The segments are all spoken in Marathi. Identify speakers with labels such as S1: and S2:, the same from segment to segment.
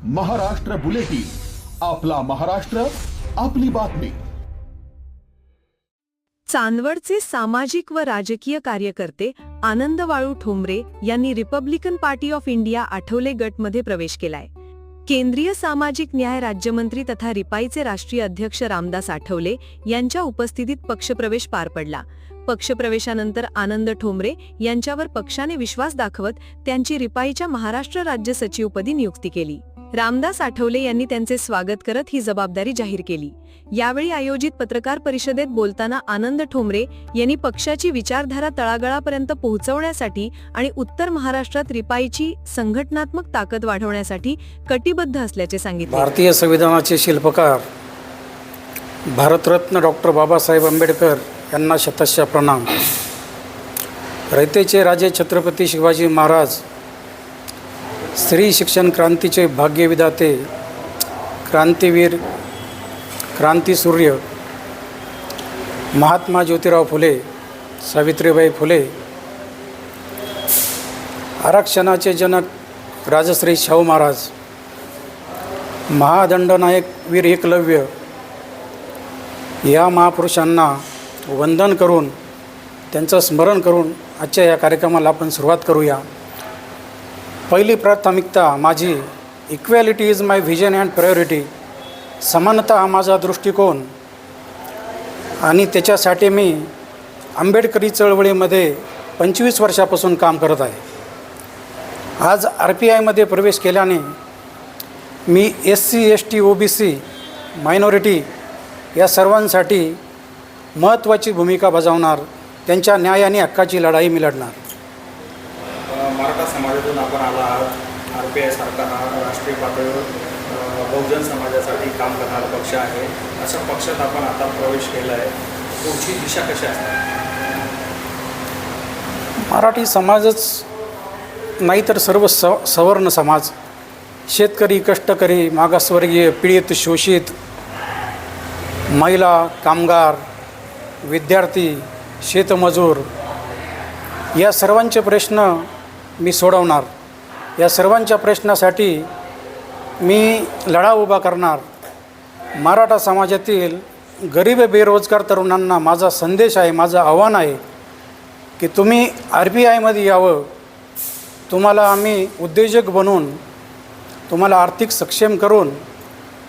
S1: महाराष्ट्र बुलेटिन, आपला महाराष्ट्र, आपली बातमी.
S2: चांदवडचे सामाजिक व राजकीय कार्यकर्ते आनंद वाळू ठोंबरे यांनी Republican Party of India Athawale गटमध्ये प्रवेश केलाय. केंद्रीय सामाजिक न्याय राज्यमंत्री तथा रिपाईचे राष्ट्रीय अध्यक्ष रामदास आठवले यांच्या उपस्थितीत पक्षप्रवेश पार पडला. पक्षप्रवेशानंतर आनंद ठोंबरे यांच्यावर पक्षाने विश्वास दाखवत त्यांची रिपाईच्या महाराष्ट्र राज्य सचिवपदी नियुक्ती केली. रामदास आठवले यांनी त्यांचे स्वागत करत ही जबाबदारी जाहीर केली. यावेळी आयोजित पत्रकार परिषदेत बोलताना आनंद ठोंबरे यांनी पक्षाची विचारधारा तळागाळापर्यंत पोहोचवण्यासाठी आणि उत्तर महाराष्ट्रात रिपाईची संघटनात्मक ताकद वाढवण्यासाठी कटिबद्ध असल्याचे सांगितले.
S3: भारतीय संविधानाचे शिल्पकार भारतरत्न डॉक्टर बाबासाहेब आंबेडकर यांना शतशः प्रणाम. रयतेचे राजे छत्रपती शिवाजी महाराज, स्त्री शिक्षण क्रांतीचे भाग्यविधाते, क्रांतीवीर, क्रांतीसूर्य महात्मा ज्योतिराव फुले, सावित्रीबाई फुले, आरक्षणाचे जनक राजश्री शाहू महाराज, महादंडनायक वीर एकलव्य या महापुरुषांना वंदन करून त्यांचं स्मरण करून आजच्या या कार्यक्रमाला आपण सुरुवात करूया. पहिली प्राथमिकता माझी equality is my vision and priority. समानता हा माझा दृष्टिकोन आणि त्याच्यासाठी मी आंबेडकरी चळवळीमध्ये 25 वर्षापासून काम करत आहे. आज RPIमध्ये प्रवेश केल्याने मी SC ST OBC मायनॉरिटी या सर्वांसाठी महत्त्वाची भूमिका बजावणार. त्यांच्या न्याय आणि हक्काची लढाई मी लढणार.
S4: मराठा समाजातून आपण आला आहात. RPI सारखा हा राष्ट्रीय पातळीवर बहुजन समाजासाठी काम करणारा पक्ष आहे. अशा पक्षात आपण आता प्रवेश केला आहे. पुढची दिशा कशी असणार?
S3: मराठी समाजच नाही तर सर्व सवर्ण समाज, शेतकरी, कष्टकरी, मागासवर्गीय, पीडित, शोषित, महिला, कामगार, विद्यार्थी, शेतमजूर या सर्वांचे प्रश्न मी सोडवणार. या सर्वांच्या प्रश्नासाठी मी लढा उभा करणार. मराठा समाजातील गरीब बेरोजगार तरुणांना माझा संदेश आहे, माझं आव्हान आहे की तुम्ही RPIमध्ये यावं. तुम्हाला आम्ही उद्योजक बनवून, तुम्हाला आर्थिक सक्षम करून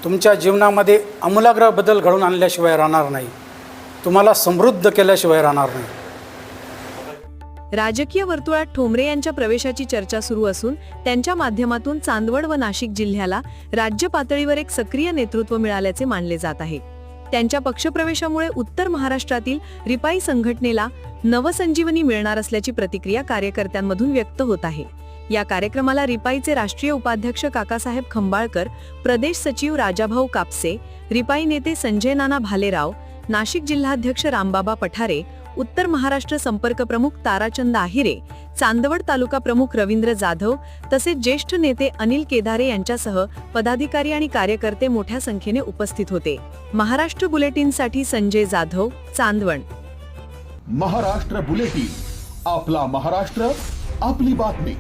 S3: तुमच्या जीवनामध्ये आमूलाग्र बदल घडवून आणल्याशिवाय राहणार नाही. तुम्हाला समृद्ध केल्याशिवाय राहणार नाही.
S2: राजकीय वर्तुळात ठोंबरे यांच्या प्रवेशाची चर्चा सुरू असून त्यांच्या माध्यमातून चांदवड व नाशिक जिल्ह्याला राज्य पातळीवर एक सक्रिय नेतृत्व मिळाल्याचे मानले जात आहे. त्यांच्या पक्षप्रवेशामुळे उत्तर महाराष्ट्रातील रिपाई संघटनेला नवसंजीवनी मिळणार असल्याची प्रतिक्रिया कार्यकर्त्यांमधून व्यक्त होत आहे. या कार्यक्रमाला रिपाईचे राष्ट्रीय उपाध्यक्ष काकासाहेब खंबाळकर, प्रदेश सचिव राजाभाऊ कापसे, रिपाई नेते संजय नाना भालेराव, नाशिक जिल्हाध्यक्ष रामबाबा पठारे, उत्तर महाराष्ट्र संपर्क प्रमुख ताराचंद आहिरे, चांदवड तालुका प्रमुख रवींद्र जाधव तसेच ज्येष्ठ नेते अनिल केदारे यांच्यासह पदाधिकारी आणि कार्यकर्ते मोठ्या संख्येने उपस्थित होते. महाराष्ट्र बुलेटिनसाठी संजय जाधव, चांदवड.
S1: महाराष्ट्र बुलेटिन, आपला महाराष्ट्र, आपली बातमी.